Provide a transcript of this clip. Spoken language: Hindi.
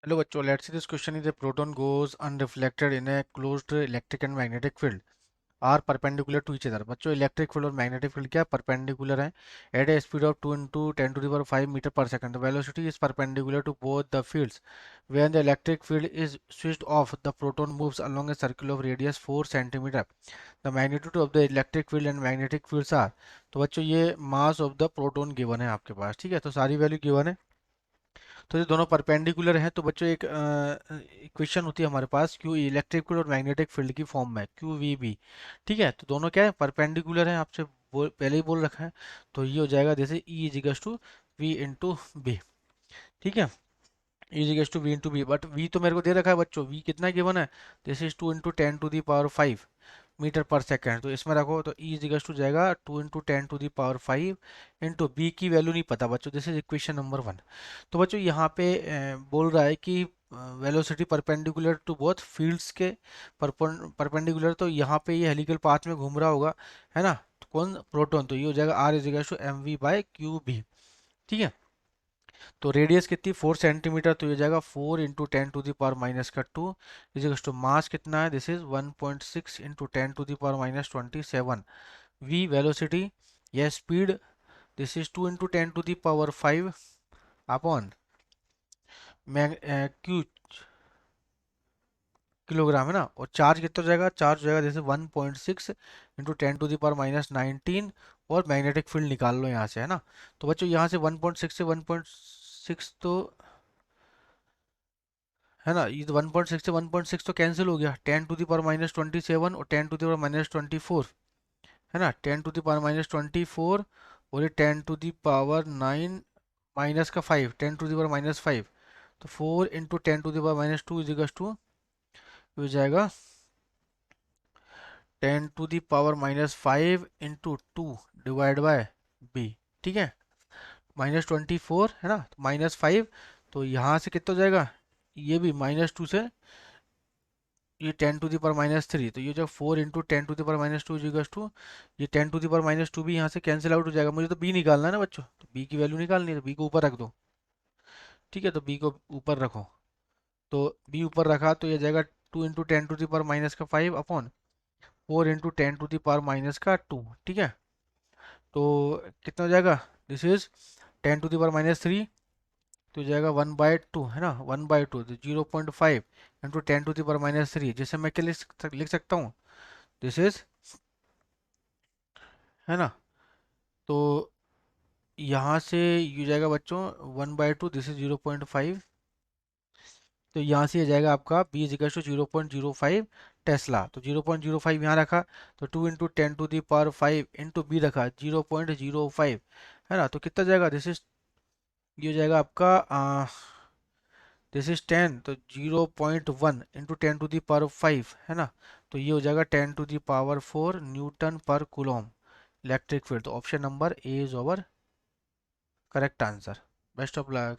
Hello बच्चों, let's see this question is a proton goes unreflected in a closed electric and magnetic field are perpendicular to each other। बच्चों इलेक्ट्रिक फील्ड और मैग्नेटिक फील्ड क्या परपेंडिकुलर है at a speed of 2 into 10 to the power 5 metre पर second. The velocity is perpendicular to both the fields when the electric field is switched off the proton moves along a circle of radius 4 centimetre. The magnitude of the electric field and magnetic fields are. तो बच्चों ये mass of the proton given है आपके पास, ठीक है। तो सारी वैल्यू गिवन है, तो ये दोनों परपेंडिकुलर हैं। तो बच्चों एक इक्वेशन होती है हमारे पास क्यू इलेक्ट्रिक फील्ड और मैग्नेटिक फील्ड की फॉर्म में क्यू वी बी, ठीक है। तो दोनों क्या है परपेंडिकुलर हैं, आपसे पहले ही बोल रखा है। तो ये हो जाएगा जैसे E equals to V into B, ठीक है। E equals to V into B, but V तो मेरे को दे रखा है बच्चों, वी कितना गिवन है, this is 2 into 10 to the power 5 metre पर सेकेंड। तो इसमें रखो तो ई इजिकल्स टू जाएगा 2 into 10 to the power 5 into B की वैल्यू नहीं पता बच्चों, दिस इज इक्वेशन नंबर 1। तो बच्चों यहाँ पे बोल रहा है कि velocity perpendicular to both fields के परपेंडिकुलर। तो यहाँ पे ये हेलिकल पाथ में घूम रहा होगा, है ना। तो कौन प्रोटॉन, तो ये हो जाएगा R equals to M V by Q B, ठीक है। तो रेडियस कितनी 4 सेंटीमीटर, तो ये जाएगा 4 into 10 to the power minus का 2 इजिकल्स टू मास कितना है, this is 1.6 into 10 to the power minus 27। V velocity, यह speed, this is 2 into 10 to the power 5 upon Q kilogram है ना। और चार्ज कितना हो जाएगा, चार्ज हो जाएगा जैसे 1.6 into 10 to the power minus 19। और मैग्नेटिक फील्ड निकाल लो यहाँ से, है ना। तो बच्चों यहाँ से 1.6 से 1.6 तो है ना, ये 1.6 से 1.6 तो कैंसिल हो गया, 10 टू द पावर माइनस 27 और 10 टू द पावर माइनस 24, है ना। 10 टू द पावर माइनस 24 और ये 10 टू द पावर 9 माइनस का 5, 10 टू द पावर माइनस 5। तो 4 into 10 to the power minus 2 is equal to हो जाएगा 10 to the power minus 5 into 2 divide by B, ठीक है। -24 है ना, -5। तो यहाँ से कितना हो जाएगा, ये भी -2 से ये 10 टू दी पावर माइनस 3। तो ये जो 4 into 10 to the power minus 2 equals to ये 10 टू दी पावर माइनस 2 भी यहाँ से कैंसिल आउट हो जाएगा। मुझे तो बी निकालना है ना बच्चों, तो बी की वैल्यू निकालनी है, तो बी को ऊपर रख दो, ठीक है। तो बी को ऊपर रखो, तो बी ऊपर रखा तो ये जाएगा 2 into 10 to the power minus का 5 upon 4 into 10 to the power minus का 2, ठीक है। तो कितना हो जाएगा, this is 10 to the power minus 3, तो हो जाएगा 1/2, है ना। 1/2 तो 0.5 into 10 to the power minus 3, जिसे मैं क्या लिख सकता हूँ, दिस इज, है ना। तो यहाँ से ये हो जाएगा बच्चों 1/2, दिस इज 0.5। तो यहाँ से ये जाएगा आपका B is equal to 0.05 tesla. तो 0.05 यहाँ रखा, तो 2 into 10 to the power 5 into B रखा 0.05, है ना। तो कितना जाएगा, दिस इज, ये हो जाएगा आपका दिस इज 10, तो 0.1 इंटू 10 टू दी पावर 5, है ना। तो ये हो जाएगा 10 टू दी पावर 4 न्यूटन पर कूलॉम इलेक्ट्रिक फील्ड। तो option number A is over correct answer. Best of luck.